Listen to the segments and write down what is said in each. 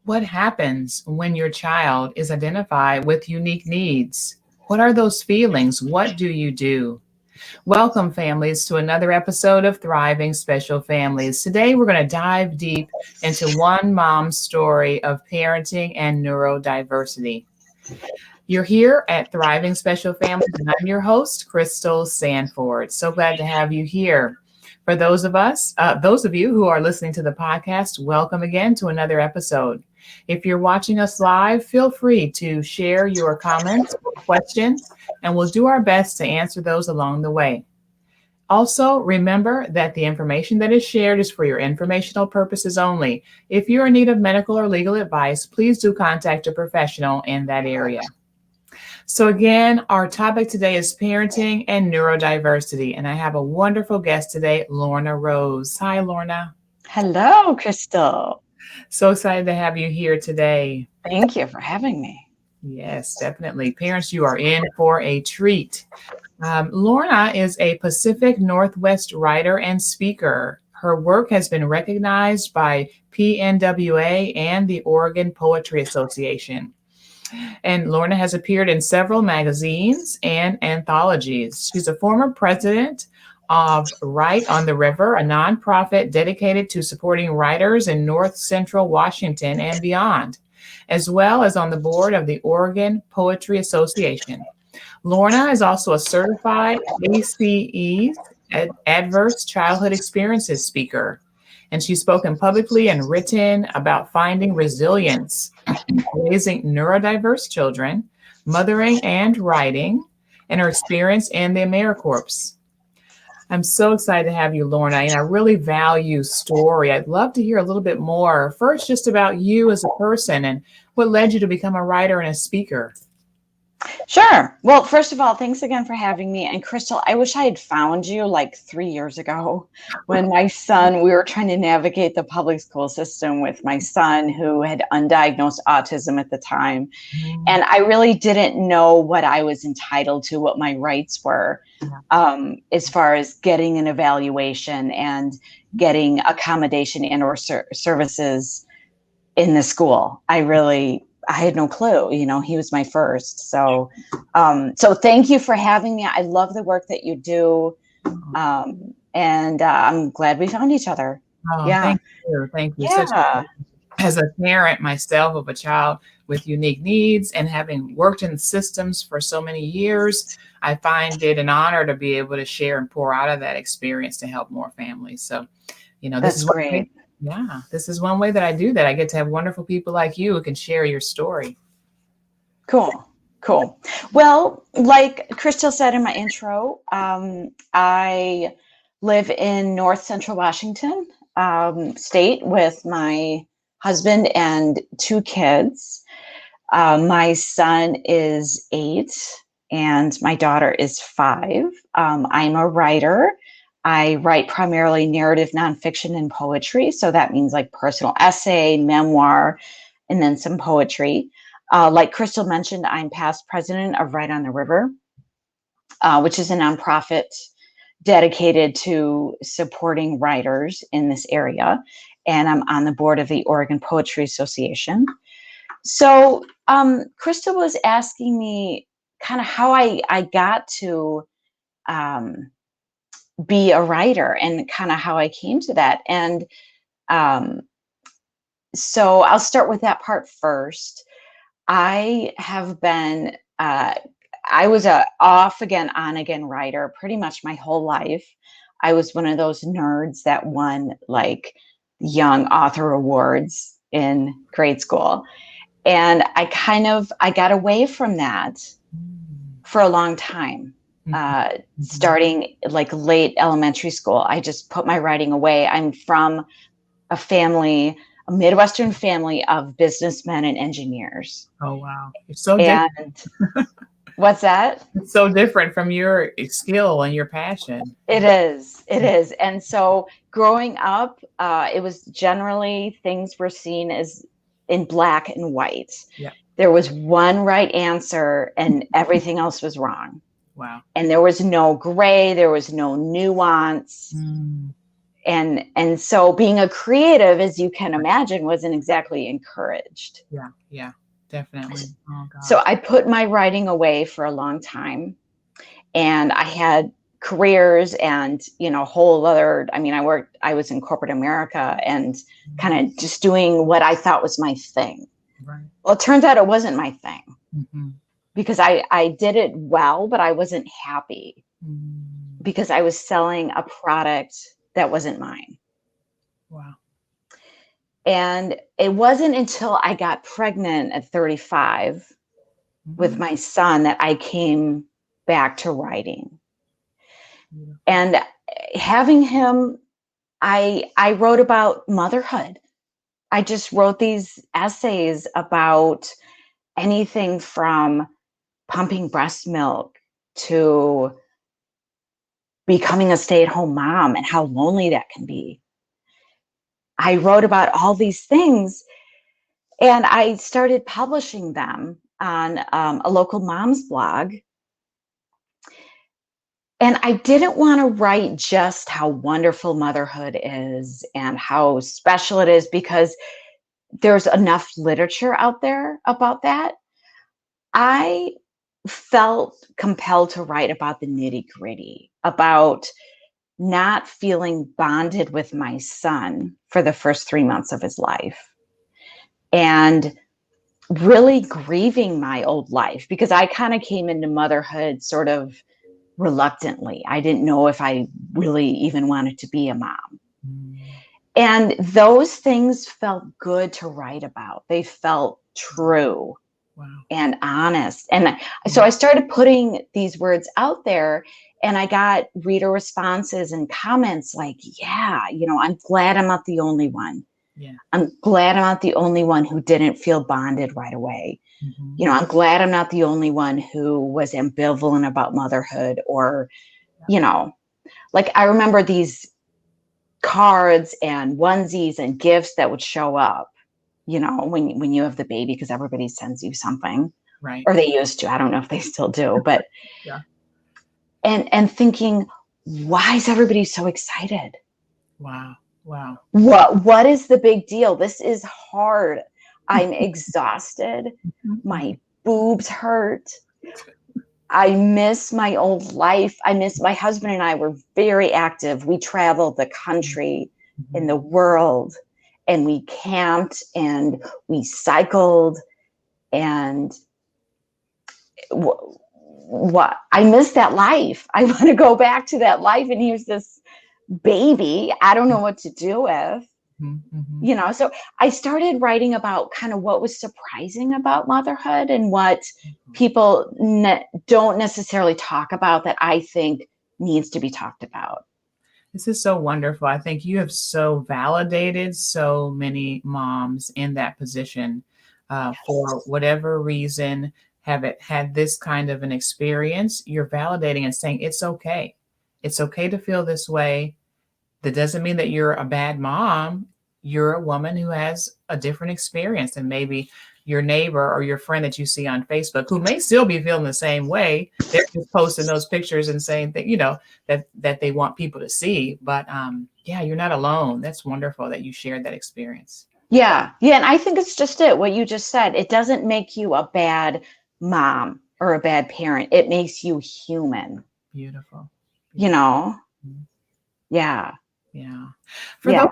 What happens when your child is identified with unique needs? What are those feelings? What do you do? Welcome, families, to another episode of Thriving Special Families. Today, we're going to dive deep into one mom's story of parenting and neurodiversity. You're here at Thriving Special Families, and I'm your host, Crystal Sanford. So glad to have you here. For those of you who are listening to the podcast, welcome again to another episode. If you're watching us live, feel free to share your comments or questions, and we'll do our best to answer those along the way. Also, remember that the information that is shared is for your informational purposes only. If you're in need of medical or legal advice, please do contact a professional in that area. So again, our topic today is parenting and neurodiversity, and I have a wonderful guest today, Lorna Rose. Hi, Lorna. Hello, Crystal. So excited to have you here today. Thank you for having me. Yes, definitely. Parents, you are in for a treat. Lorna is a Pacific Northwest writer and speaker. Her work has been recognized by PNWA and the Oregon Poetry Association. And Lorna has appeared in several magazines and anthologies. She's a former president of Write on the River, a nonprofit dedicated to supporting writers in North Central Washington and beyond, as well as on the board of the Oregon Poetry Association. Lorna is also a certified ACE, Adverse Childhood Experiences speaker, and she's spoken publicly and written about finding resilience, raising neurodiverse children, mothering and writing, and her experience in the AmeriCorps. I'm so excited to have you, Lorna, and I really value story. I'd love to hear a little bit more. First, just about you as a person and what led you to become a writer and a speaker. Sure. Well, first of all, thanks again for having me. And Crystal, I wish I had found you like 3 years ago when we were trying to navigate the public school system with my son who had undiagnosed autism at the time. And I really didn't know what I was entitled to, what my rights were, as far as getting an evaluation and getting accommodation and or services in the school. I had no clue, he was my first. So thank you for having me. I love the work that you do. And I'm glad we found each other. Oh, Yeah. Thank you. Yeah. As a parent myself of a child with unique needs and having worked in systems for so many years, I find it an honor to be able to share and pour out of that experience to help more families. So, That's great. This is one way that I do that. I get to have wonderful people like you who can share your story. Cool. Well, like Crystal said in my intro, I live in North Central Washington state with my husband and 2 kids. My son is 8 and my daughter is 5. I'm a writer. I write primarily narrative nonfiction and poetry. So that means like personal essay, memoir, and then some poetry. Like Crystal mentioned, I'm past president of Write on the River, which is a nonprofit dedicated to supporting writers in this area. And I'm on the board of the Oregon Poetry Association. So Crystal was asking me kind of how I got to be a writer and kind of how I came to that. And so I'll start with that part first. I have been, I was a off again, on again writer pretty much my whole life. I was one of those nerds that won like young author awards in grade school. And I got away from that for a long time. Starting like late elementary school, I just put my writing away. I'm from a Midwestern family of businessmen and engineers. Oh, wow. It's so different. What's that? It's so different from your skill and your passion. It is. And so growing up, it was generally things were seen as in black and white. Yeah. There was one right answer and everything else was wrong. Wow. And there was no gray, there was no nuance. And so being a creative, as you can imagine, wasn't exactly encouraged. Yeah, definitely. Oh So gosh. I put my writing away for a long time, and I had careers and, whole other, I was in corporate America and kind of just doing what I thought was my thing. Right. Well, it turns out it wasn't my thing, Mm-hmm. because I did it well, but I wasn't happy Mm-hmm. because I was selling a product that wasn't mine. Wow. And it wasn't until I got pregnant at 35 with Mm-hmm. my son that I came back to writing. Beautiful. And having him, I wrote about motherhood. I just wrote these essays about anything from pumping breast milk to becoming a stay-at-home mom and how lonely that can be. I wrote about all these things, and I started publishing them on a local mom's blog. And I didn't want to write just how wonderful motherhood is and how special it is, because there's enough literature out there about that. I felt compelled to write about the nitty-gritty, about not feeling bonded with my son for the first 3 months of his life, and really grieving my old life, because I kind of came into motherhood sort of reluctantly. I didn't know if I really even wanted to be a mom. Mm-hmm. And those things felt good to write about. They felt true. Wow. And honest. And so I started putting these words out there, and I got reader responses and comments like, yeah, I'm glad I'm not the only one. Yeah. I'm glad I'm not the only one who didn't feel bonded right away. Mm-hmm. I'm glad I'm not the only one who was ambivalent about motherhood, or, like I remember these cards and onesies and gifts that would show up, when you have the baby, because everybody sends you something. Right. Or they used to. I don't know if they still do, but Yeah. and thinking, why is everybody so excited? Wow. Wow. What is the big deal? This is hard. I'm exhausted. My boobs hurt. I miss my old life. My husband and I were very active. We traveled the country and the world, and we camped and we cycled, and what I miss that life. I want to go back to that life, and here's this baby I don't know what to do with. Mm-hmm. So I started writing about kind of what was surprising about motherhood and what people don't necessarily talk about that I think needs to be talked about. This is so wonderful. I think you have so validated so many moms in that position, for whatever reason, have it had this kind of an experience. You're validating and saying it's okay. It's okay to feel this way. That doesn't mean that you're a bad mom. You're a woman who has a different experience than maybe your neighbor or your friend that you see on Facebook, who may still be feeling the same way. They're just posting those pictures and saying that, that they want people to see. But yeah, you're not alone. That's wonderful that you shared that experience. Yeah. And I think it's just what you just said. It doesn't make you a bad mom or a bad parent. It makes you human. Beautiful. Mm-hmm. Yeah. Yeah. For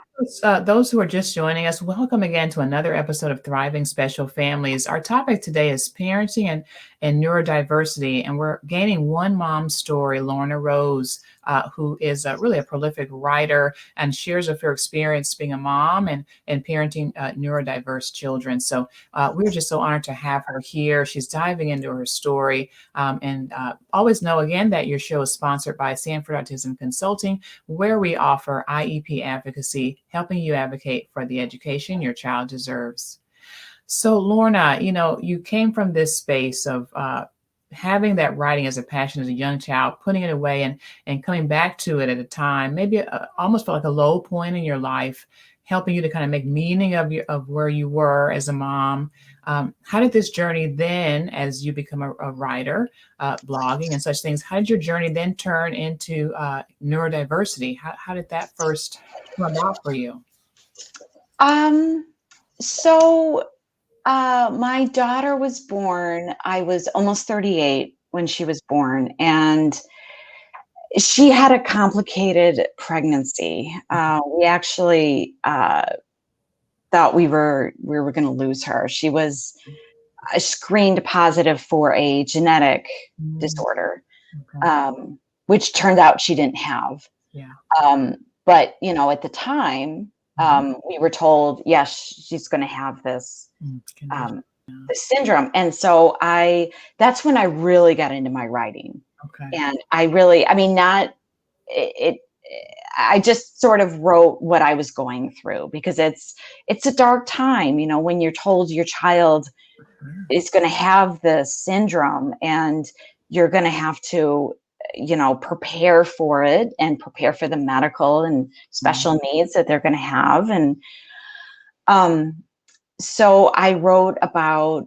those who are just joining us, welcome again to another episode of Thriving Special Families. Our topic today is parenting and neurodiversity, and we're gaining one mom's story, Lorna Rose, who is really a prolific writer and shares of her experience being a mom and parenting neurodiverse children. So we're just so honored to have her here. She's diving into her story, and always know again that your show is sponsored by Sanford Autism Consulting, where we offer IEP advocacy, helping you advocate for the education your child deserves. So Lorna, you came from this space of having that writing as a passion as a young child, putting it away and coming back to it at a time, maybe almost felt like a low point in your life, helping you to kind of make meaning of where you were as a mom. How did this journey then, as you become a writer, blogging and such things, how did your journey then turn into neurodiversity? How did that first come about for you? So my daughter was born. I was almost 38 when she was born, and she had a complicated pregnancy. We actually thought we were going to lose her. She was screened positive for a genetic disorder, which turned out she didn't have. Yeah. But at the time, we were told, yes, she's going to have this this syndrome. And so that's when I really got into my writing. Okay. And I just sort of wrote what I was going through, because it's a dark time, when you're told your child is going to have this syndrome, and you're going to have to, prepare for it and prepare for the medical and special needs that they're going to have. And so I wrote about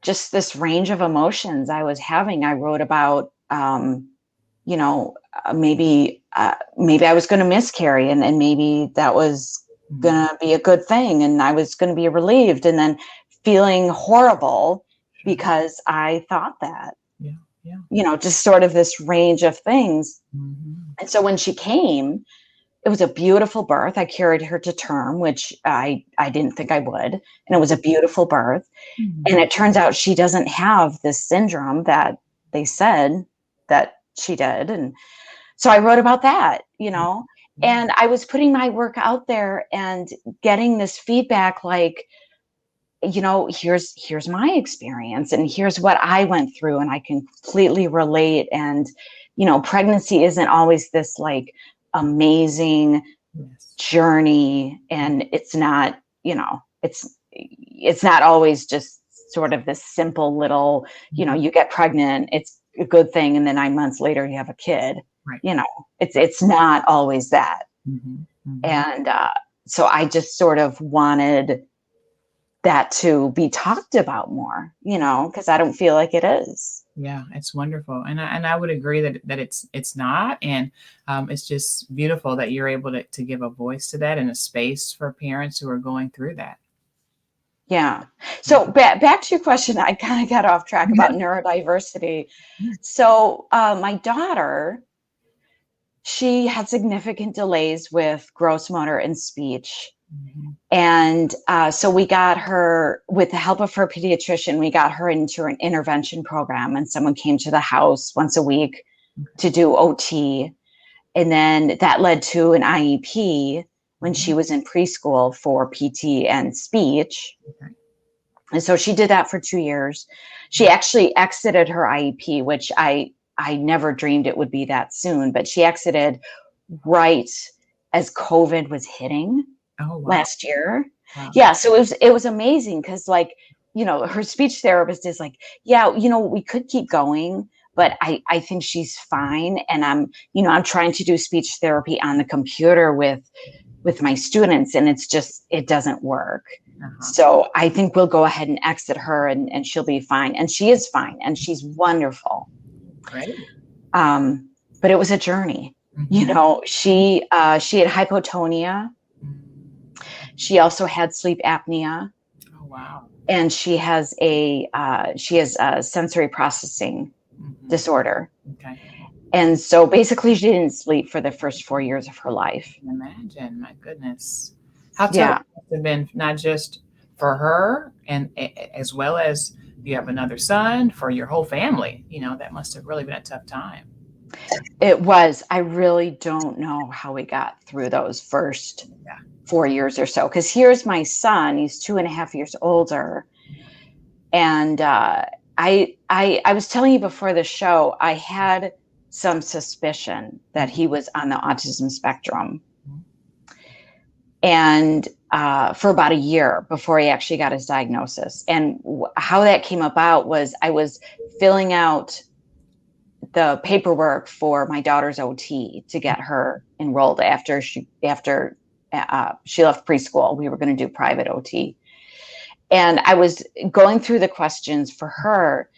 just this range of emotions I was having. I wrote about, maybe I was going to miscarry, and maybe that was going to be a good thing, and I was going to be relieved, and then feeling horrible because I thought that. Just sort of this range of things. And so when she came, it was a beautiful birth. I carried her to term, which I didn't think I would. And it was a beautiful birth. And it turns out she doesn't have this syndrome that they said that she did. And so I wrote about that, and I was putting my work out there and getting this feedback, like, here's my experience, and here's what I went through, and I can completely relate. And, pregnancy isn't always this like amazing journey, and it's not, it's not always just sort of this simple little, you get pregnant, it's a good thing, and then 9 months later you have a kid. Right. It's not always that. And so I just sort of wanted that to be talked about more, because I don't feel like it is. Yeah, it's wonderful. And I would agree that it's not. And it's just beautiful that you're able to give a voice to that and a space for parents who are going through that. Yeah. So back to your question, I kind of got off track about neurodiversity. So my daughter, she had significant delays with gross motor and speech. And so we got her, with the help of her pediatrician, we got her into an intervention program, and someone came to the house once a week to do OT. And then that led to an IEP when she was in preschool for PT and speech. And so she did that for 2 years. She actually exited her IEP, which I never dreamed it would be that soon, but she exited right as COVID was hitting. Oh, wow. Last year. Wow. Yeah. So it was amazing, because her speech therapist is like, yeah, we could keep going, but I think she's fine. And I'm trying to do speech therapy on the computer with my students, and it doesn't work. So I think we'll go ahead and exit her, and she'll be fine. And she is fine, and she's wonderful. Great. But it was a journey. She had hypotonia. She also had sleep apnea. Oh, wow. And she has a sensory processing disorder. Okay. And so basically she didn't sleep for the first 4 years of her life. Imagine, my goodness. How tough it must have been, not just for her, and as well as you have another son, for your whole family. That must have really been a tough time. It was. I really don't know how we got through those first 4 years or so. Because here's my son; he's 2.5 years older, and I was telling you before the show, I had some suspicion that he was on the autism spectrum, and for about a year before he actually got his diagnosis. And how that came about was I was filling out the paperwork for my daughter's OT to get her enrolled after she left preschool. We were going to do private OT. And I was going through the questions for her,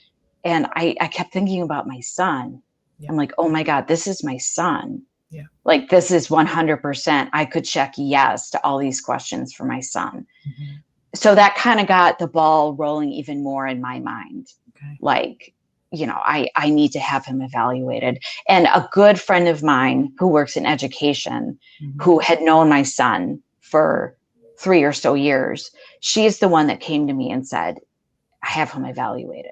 and I kept thinking about my son. Yeah. I'm like, oh my God, this is my son. Yeah. Like, this is 100%. I could check yes to all these questions for my son. Mm-hmm. So that kind of got the ball rolling even more in my mind. Okay. Like, I need to have him evaluated. And a good friend of mine who works in education, Mm-hmm. who had known my son for 3 or so years, she's the one that came to me and said, I have him evaluated.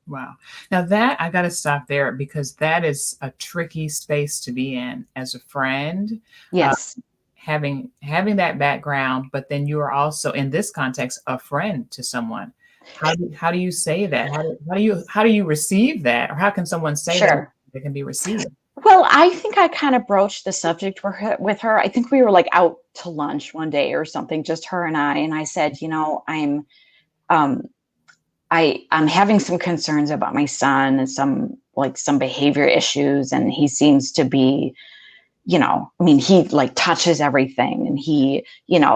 Wow. Now that I got to stop there, because that is a tricky space to be in as a friend. Yes. Having that background, but then you are also in this context a friend to someone. How do you say that? How do you receive that, or how can someone say that it can be received? Well, I think I kind of broached the subject with her. I think we were like out to lunch one day or something, just her and I said, I'm having some concerns about my son and some behavior issues, and he seems to be, he like touches everything, and he,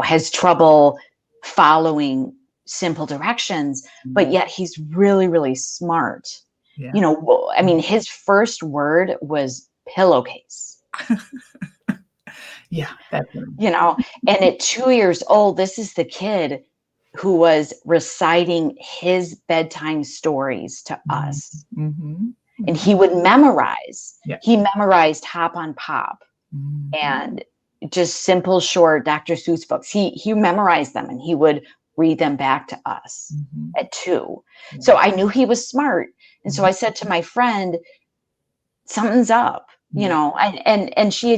has trouble following simple directions, but yet he's really, really smart. Yeah. His first word was pillowcase. Yeah, definitely. And at 2 years old, this is the kid who was reciting his bedtime stories to us. Mm-hmm. And he would memorize. Yeah. He memorized Hop on Pop and just simple, short Dr. Seuss books. He memorized them, and he would read them back to us at 2. Yeah. So I knew he was smart. And so I said to my friend, something's up, and she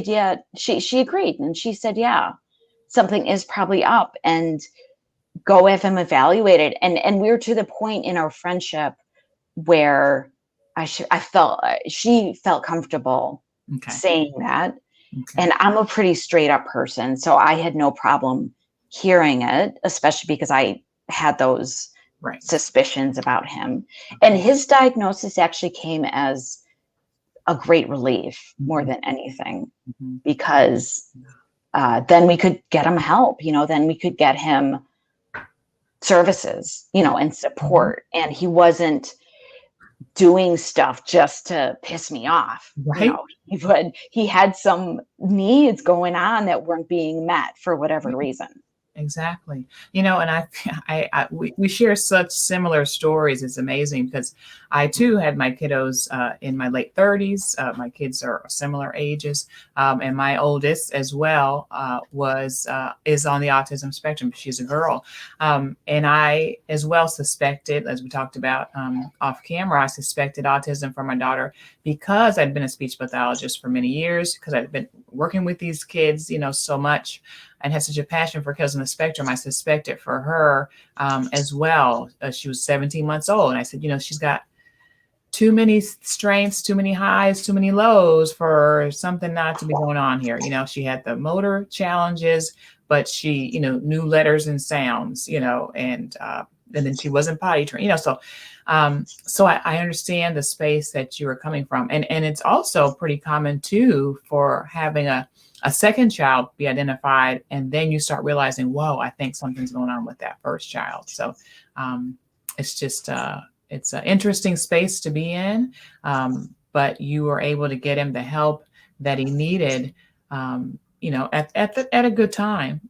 agreed. And she said, yeah, something is probably up, and go have him evaluated. And we were to the point in our friendship where she felt comfortable saying that. Okay. And I'm a pretty straight up person, so I had no problem hearing it, especially because I had those suspicions about him. And his diagnosis actually came as a great relief more than anything, because then we could get him help, then we could get him services, and support. And he wasn't doing stuff just to piss me off. Right. He had some needs going on that weren't being met for whatever reason. Exactly. And we share such similar stories. It's amazing, because I too had my kiddos in my late 30s. My kids are similar ages, and my oldest as well is on the autism spectrum. She's a girl, and I as well suspected, as we talked about off camera, I suspected autism for my daughter because I'd been a speech pathologist for many years, because I'd been working with these kids, so much, and had such a passion for kids on the spectrum. I suspected for her as well. She was 17 months old. And I said, she's got too many strengths, too many highs, too many lows for something not to be going on here. She had the motor challenges, but she, knew letters and sounds, and then she wasn't potty trained, so I understand the space that you are coming from. And it's also pretty common too for having a second child be identified, and then you start realizing, whoa, I think something's going on with that first child. So it's just it's an interesting space to be in, but you were able to get him the help that he needed, at a good time.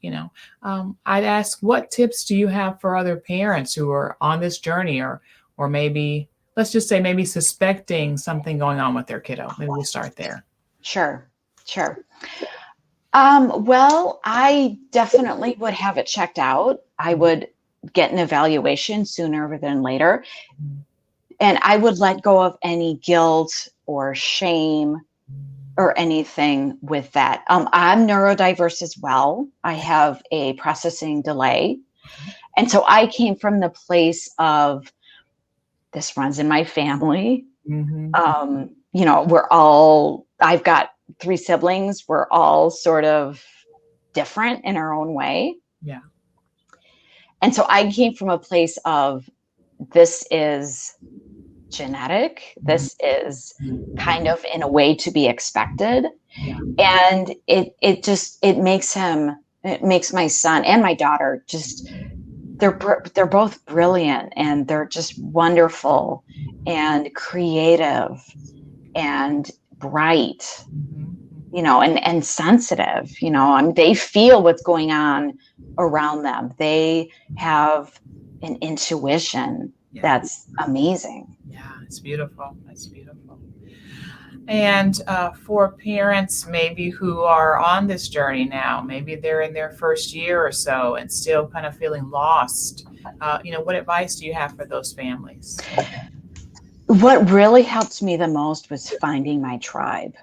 I'd ask, what tips do you have for other parents who are on this journey, or maybe, let's just say, maybe suspecting something going on with their kiddo? Maybe we'll start there. Sure. Well, I definitely would have it checked out. I would get an evaluation sooner than later. And I would let go of any guilt or shame or anything with that. I'm neurodiverse as well. I have a processing delay. And so I came from the place of, this runs in my family. I've got 3 siblings. We're all sort of different in our own way. Yeah. And so I came from a place of, this is genetic. This is kind of in a way to be expected. Yeah. And it makes my son and my daughter they're both brilliant, and they're just wonderful and creative and bright. and sensitive, I mean, they feel what's going on around them. They have an intuition that's amazing. Yeah, it's beautiful. It's beautiful. And for parents maybe who are on this journey now, maybe they're in their first year or so and still kind of feeling lost, what advice do you have for those families? What really helped me the most was finding my tribe.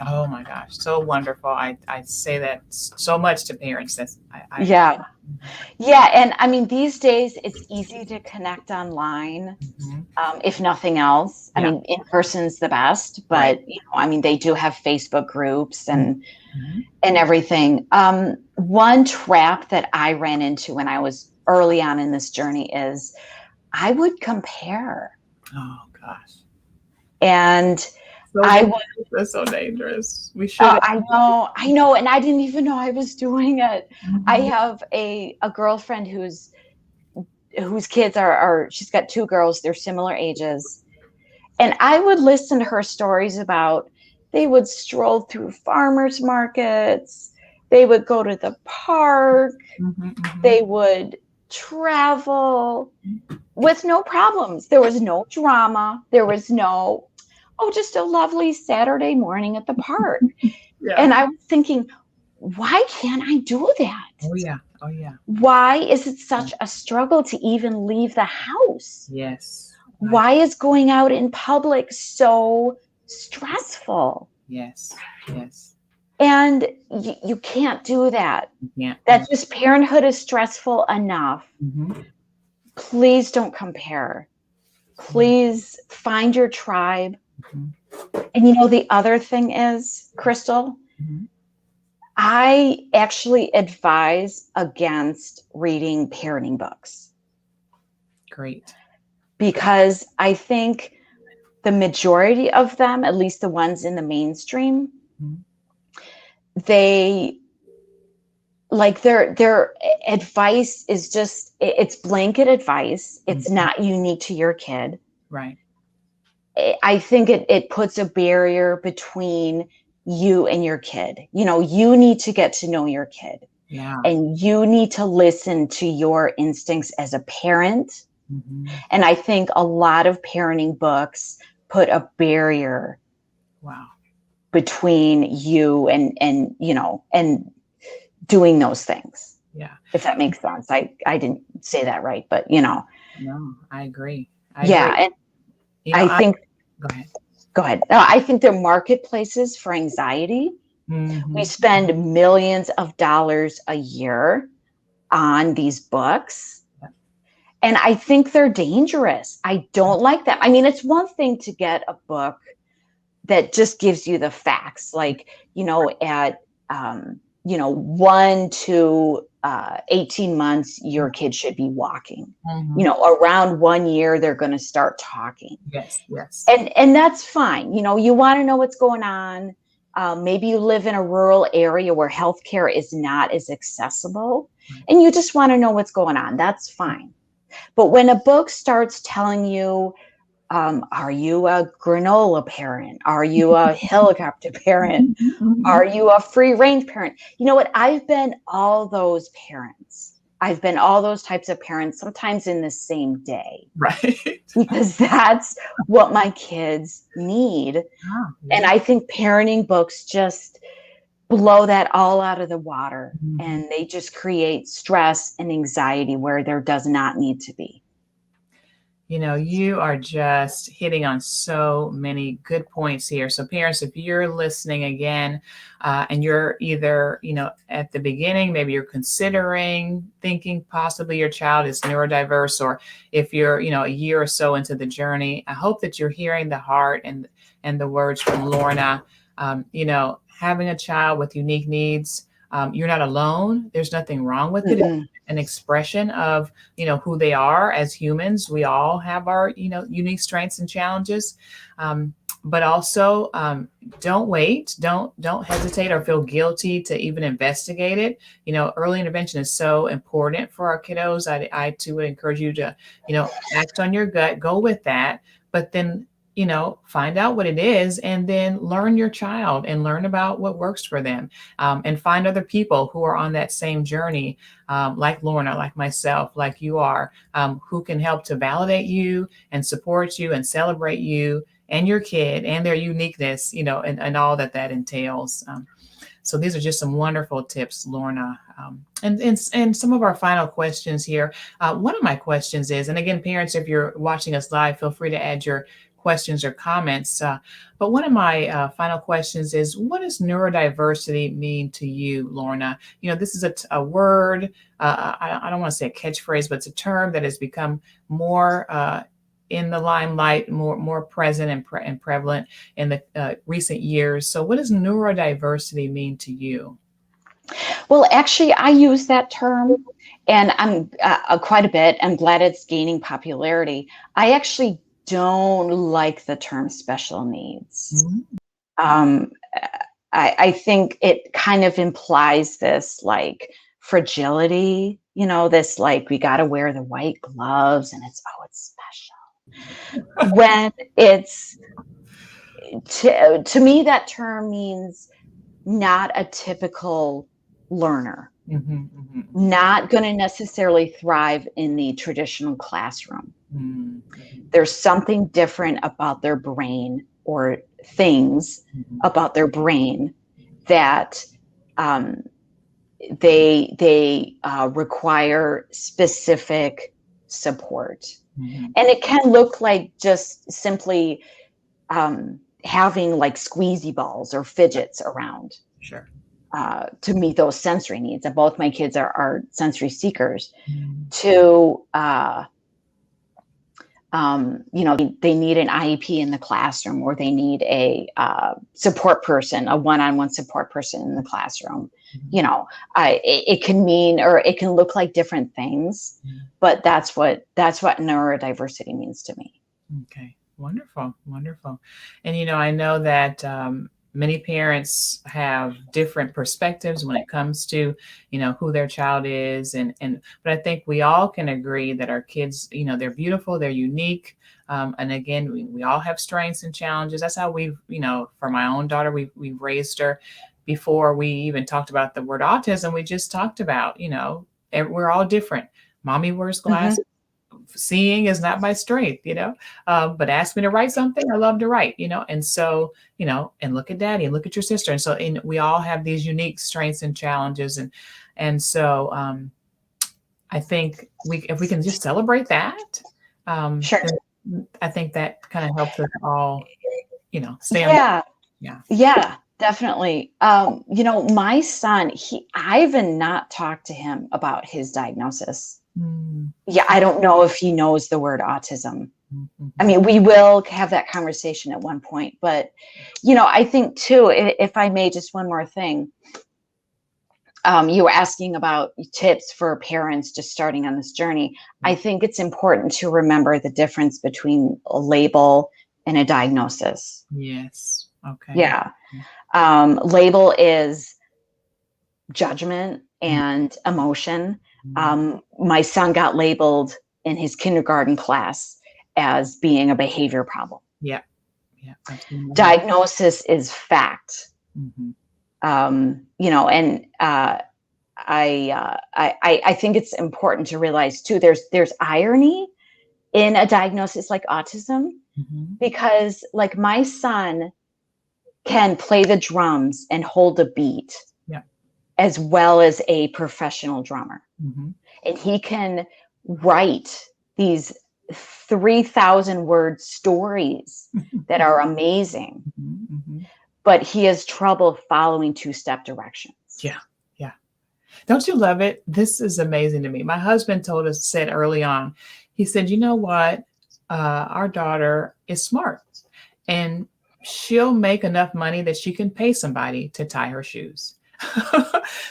Oh my gosh, so wonderful. I say that so much to parents. Yeah. Yeah. And I mean, these days it's easy to connect online. If nothing else, I mean, in person's the best, but I mean, they do have Facebook groups and everything. One trap that I ran into when I was early on in this journey is I would compare. Oh gosh. And That's so dangerous. We should. I know. And I didn't even know I was doing it. I have a girlfriend whose kids are she's got two girls, they're similar ages. And I would listen to her stories about they would stroll through farmers markets, they would go to the park, they would travel with no problems. There was no drama. There was no, just a lovely Saturday morning at the park. And I was thinking, why can't I do that? Oh yeah. Why is it such a struggle to even leave the house? Yes. Why is going out in public so stressful? Yes. And you can't do that. Yeah. That just parenthood is stressful enough. Please don't compare. Please find your tribe. And the other thing is, Crystal, I actually advise against reading parenting books. Great. Because I think the majority of them, at least the ones in the mainstream, they like their advice is just, it's blanket advice. It's not unique to your kid. Right. I think it puts a barrier between you and your kid. You need to get to know your kid. Yeah. And you need to listen to your instincts as a parent. And I think a lot of parenting books put a barrier between you and doing those things. Yeah. If that makes sense. I didn't say that right, but No, I agree. And I think go ahead. I think they're marketplaces for anxiety. We spend millions of dollars a year on these books. And I think they're dangerous. I don't like that. I mean, it's one thing to get a book that just gives you the facts, like, at 1 to 18 months, your kid should be walking. Around 1 year, they're going to start talking. Yes. And that's fine. You want to know what's going on. Maybe you live in a rural area where healthcare is not as accessible, and you just want to know what's going on. That's fine. But when a book starts telling you, are you a granola parent? Are you a helicopter parent? Are you a free range parent? You know what? I've been all those parents. I've been all those types of parents, sometimes in the same day. Right. Because that's what my kids need. And I think parenting books just blow that all out of the water, and they just create stress and anxiety where there does not need to be. You are just hitting on so many good points here. So parents, if you're listening again, and you're either, at the beginning, maybe you're thinking possibly your child is neurodiverse, or if you're, a year or so into the journey, I hope that you're hearing the heart and the words from Lorna. Having a child with unique needs, you're not alone. There's nothing wrong with it. It's an expression of, who they are as humans. We all have our, unique strengths and challenges. But also, don't wait. Don't hesitate or feel guilty to even investigate it. Early intervention is so important for our kiddos. I too would encourage you to, act on your gut, go with that, but then find out what it is, and then learn your child and learn about what works for them, and find other people who are on that same journey, like Lorna, like myself, like you are, who can help to validate you and support you and celebrate you and your kid and their uniqueness, and all that entails. So these are just some wonderful tips, Lorna. And some of our final questions here. One of my questions is, and again, parents, if you're watching us live, feel free to add your questions or comments. But one of my final questions is, what does neurodiversity mean to you, Lorna? This is a word, I don't want to say a catchphrase, but it's a term that has become more in the limelight, more present and prevalent in the recent years. So what does neurodiversity mean to you? Well, actually, I use that term, and I'm quite a bit. I'm glad it's gaining popularity. I actually don't like the term special needs. Mm-hmm. I think it kind of implies this like fragility, this like we got to wear the white gloves and it's special. When it's, to me, that term means not a typical learner, mm-hmm, mm-hmm. Not going to necessarily thrive in the traditional classroom. Mm-hmm. There's something different about their brain or things mm-hmm. about their brain that they require specific support. Mm-hmm. And it can look like just simply having like squeezy balls or fidgets around. Sure. To meet those sensory needs. And both my kids are sensory seekers. Mm-hmm. They need an IEP in the classroom, or they need a support person, a one-on-one support person in the classroom. Mm-hmm. It can mean, or it can look like different things, mm-hmm. but that's what neurodiversity means to me. Okay, wonderful. And I know that many parents have different perspectives when it comes to, who their child is. But I think we all can agree that our kids, they're beautiful, they're unique. And again, we all have strengths and challenges. That's how we've, for my own daughter, we've raised her. Before we even talked about the word autism, we just talked about, we're all different. Mommy wears glasses. Mm-hmm. Seeing is not my strength, but ask me to write something, I love to write, and so, and look at daddy and look at your sister. And so we all have these unique strengths and challenges. And so I think if we can just celebrate that, sure. I think that kind of helps us all, stay on. Yeah, definitely. My son, I've not talked to him about his diagnosis. Yeah, I don't know if he knows the word autism. Mm-hmm. I mean, we will have that conversation at one point, but, I think too, if I may, just one more thing. You were asking about tips for parents just starting on this journey. Mm-hmm. I think it's important to remember the difference between a label and a diagnosis. Yes. Okay. Yeah. Label is judgment and emotion. My son got labeled in his kindergarten class as being a behavior problem. Yeah. Diagnosis is fact. Mm-hmm. I think it's important to realize too, there's irony in a diagnosis like autism, mm-hmm. because like my son can play the drums and hold a beat. As well as a professional drummer. Mm-hmm. And he can write these 3,000 word stories that are amazing, mm-hmm. but he has trouble following 2-step directions. Yeah. Don't you love it? This is amazing to me. My husband said early on, he said, you know what? Our daughter is smart and she'll make enough money that she can pay somebody to tie her shoes.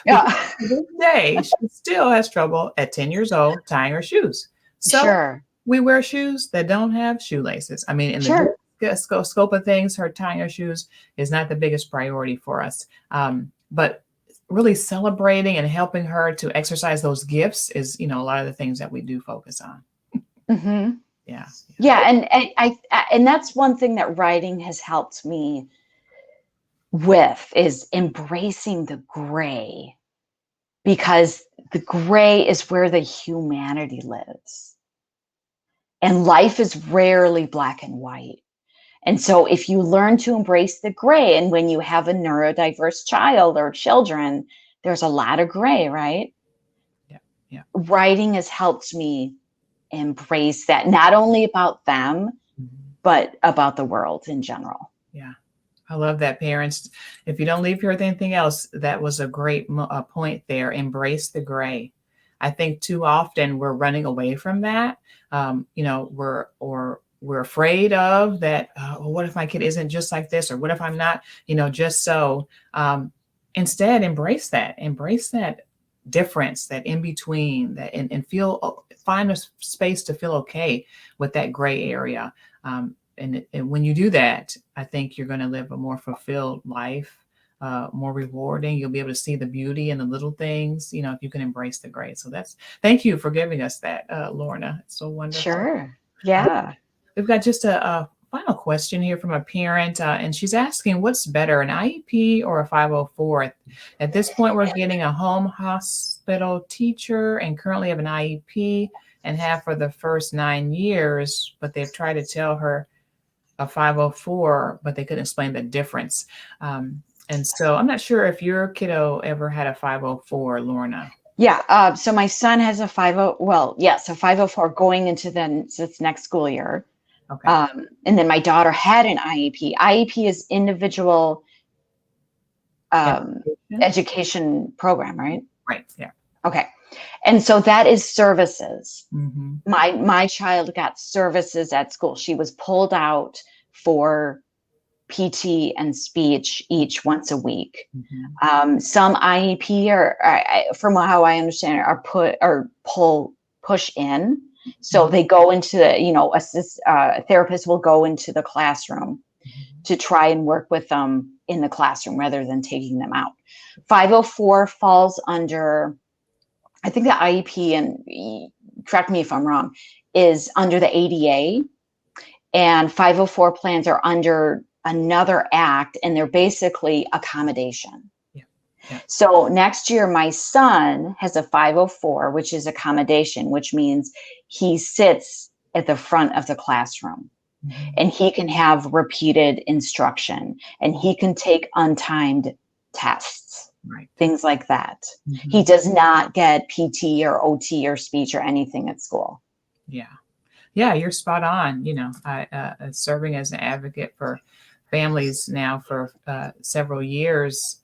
Yeah. This day, she still has trouble at 10 years old tying her shoes. So sure. We wear shoes that don't have shoelaces. I mean, in sure. the scope of things, her tying her shoes is not the biggest priority for us. But really celebrating and helping her to exercise those gifts is, a lot of the things that we do focus on. Mm-hmm. Yeah. Yeah, and that's one thing that writing has helped me with, is embracing the gray, because the gray is where the humanity lives. And life is rarely black and white. And so if you learn to embrace the gray, and when you have a neurodiverse child or children, there's a lot of gray, right? Yeah. Yeah. Writing has helped me embrace that, not only about them, but about the world in general. Yeah. I love that, parents. If you don't leave here with anything else, that was a great point there. Embrace the gray. I think too often we're running away from that. We're afraid of that. Well, what if my kid isn't just like this, or what if I'm not, just so. Instead, embrace that. Embrace that difference, that in between, that and find a space to feel okay with that gray area. And when you do that, I think you're going to live a more fulfilled life, more rewarding. You'll be able to see the beauty in the little things, if you can embrace the gray. So thank you for giving us that, Lorna. It's so wonderful. Sure. Yeah. We've got just a final question here from a parent, and she's asking, what's better, an IEP or a 504? At this point, we're getting a home hospital teacher and currently have an IEP and have for the first 9 years, but they've tried to tell her a 504, but they couldn't explain the difference. And so I'm not sure if your kiddo ever had a 504, Lorna. Yeah. So my son has a 50. Well, yes, a 504 going into this next school year. Okay. And then my daughter had an IEP. IEP is individual education program, right? Right. Yeah. Okay. And so that is services. Mm-hmm. My child got services at school. She was pulled out for PT and speech each once a week. Mm-hmm. Some IEP from how I understand it, push in. So they go into a therapist will go into the classroom to try and work with them in the classroom rather than taking them out. 504 falls under, I think the IEP, and correct me if I'm wrong, is under the ADA, and 504 plans are under another act, and they're basically accommodation. Yeah. So next year, my son has a 504, which is accommodation, which means he sits at the front of the classroom. Mm-hmm. And he can have repeated instruction, and he can take untimed tests, right, things like that. Mm-hmm. He does not get PT or OT or speech or anything at school. Yeah. Yeah, you're spot on. I serving as an advocate for families now for several years.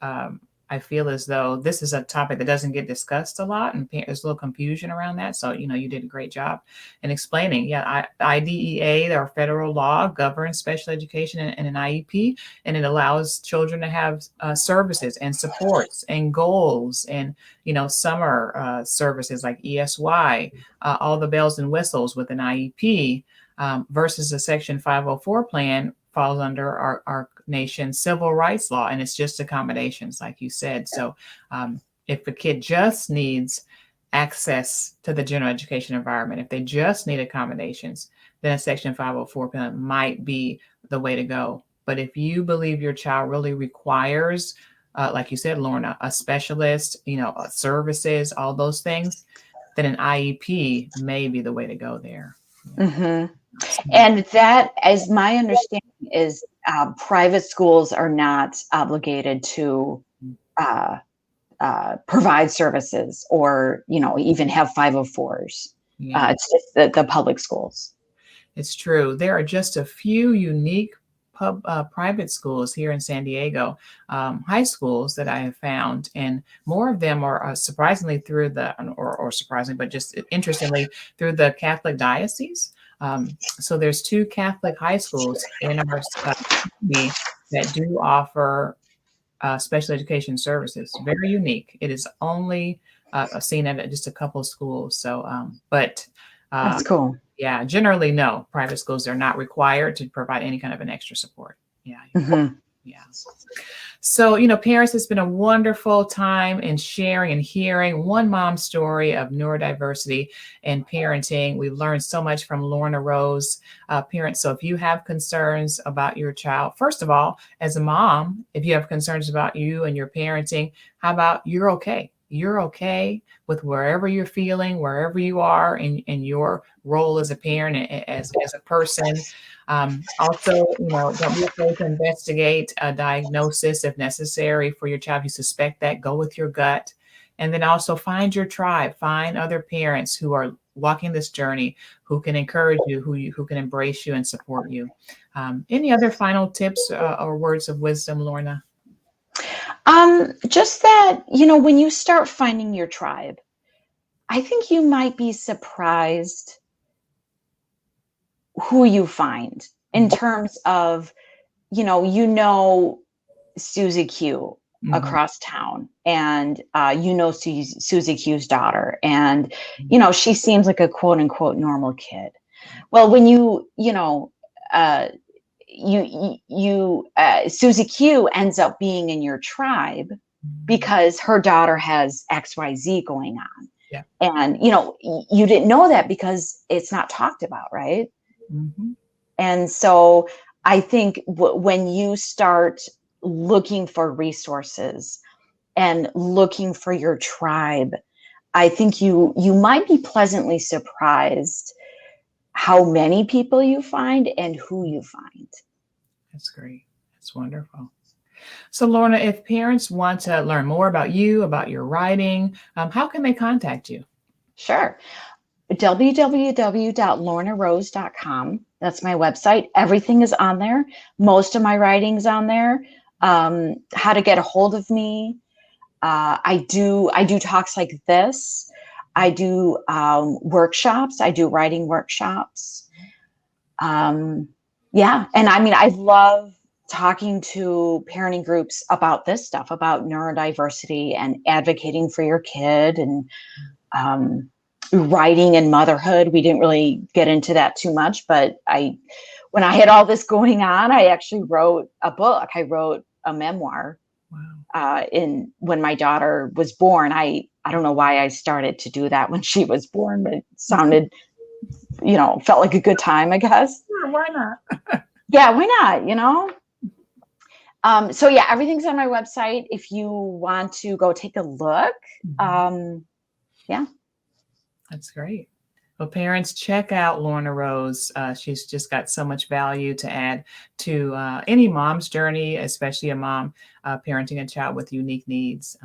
I feel as though this is a topic that doesn't get discussed a lot, and there's a little confusion around that. So, you did a great job in explaining. Yeah, IDEA, our federal law, governs special education and an IEP, and it allows children to have services and supports and goals and, summer services like ESY, all the bells and whistles with an IEP, versus a Section 504 plan falls under our nation's civil rights law, and it's just accommodations, like you said. So if a kid just needs access to the general education environment, if they just need accommodations, then a Section 504 plan might be the way to go. But if you believe your child really requires, like you said, Lorna, a specialist, services, all those things, then an IEP may be the way to go there. Mm-hmm. And that, as my understanding is, private schools are not obligated to provide services or, even have 504s. Yeah. It's just the public schools. It's true. There are just a few unique private schools here in San Diego, high schools that I have found, and more of them are surprisingly through or surprisingly, but just interestingly through the Catholic diocese. So there's 2 Catholic high schools in our community that do offer special education services. Very unique. It is only seen at just a couple of schools. So, That's cool. Yeah, generally, no. Private schools are not required to provide any kind of an extra support. Yeah. Mm-hmm. Yeah. So, parents, it's been a wonderful time in sharing and hearing one mom's story of neurodiversity and parenting. We've learned so much from Lorna Rose, parents. So if you have concerns about your child, first of all, as a mom, if you have concerns about you and your parenting, how about you're okay? You're okay with wherever you're feeling, wherever you are in your role as a parent, as a person. Also, don't be afraid to investigate a diagnosis if necessary for your child. If you suspect that, go with your gut. And then also find your tribe, find other parents who are walking this journey, who can encourage you, who can embrace you and support you. Any other final tips or words of wisdom, Lorna? Just that, when you start finding your tribe, I think you might be surprised who you find in terms of, Susie Q across town, and Susie Q's daughter, and she seems like a quote unquote normal kid. Well, when Susie Q ends up being in your tribe because her daughter has XYZ going on. Yeah. And, you didn't know that because it's not talked about, right? Mm-hmm. And so I think when you start looking for resources and looking for your tribe, I think you might be pleasantly surprised how many people you find and who you find. That's great. That's wonderful. So, Lorna, if parents want to learn more about you, about your writing, how can they contact you? Sure. www.lornarose.com. That's my website. Everything is on there. Most of my writing's on there. How to get a hold of me. I do talks like this. I do workshops. I do writing workshops. Yeah. And I love talking to parenting groups about this stuff, about neurodiversity and advocating for your kid, and writing and motherhood. We didn't really get into that too much, but when I had all this going on, I actually wrote a book. I wrote a memoir. Wow. When my daughter was born. I don't know why I started to do that when she was born, but it sounded, felt like a good time, I guess. Sure, why not? Yeah, why not, So yeah, everything's on my website if you want to go take a look. Yeah. That's great. Well, parents, check out Lorna Rose. She's just got so much value to add to any mom's journey, especially a mom parenting a child with unique needs.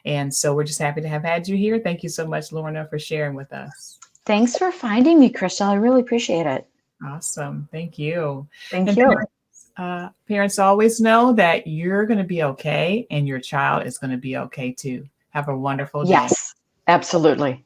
And so we're just happy to have had you here. Thank you so much, Lorna, for sharing with us. Thanks for finding me, Crystal. I really appreciate it. Awesome. Thank you. Thank you. Parents always know that you're going to be okay and your child is going to be okay too. Have a wonderful day. Yes, absolutely.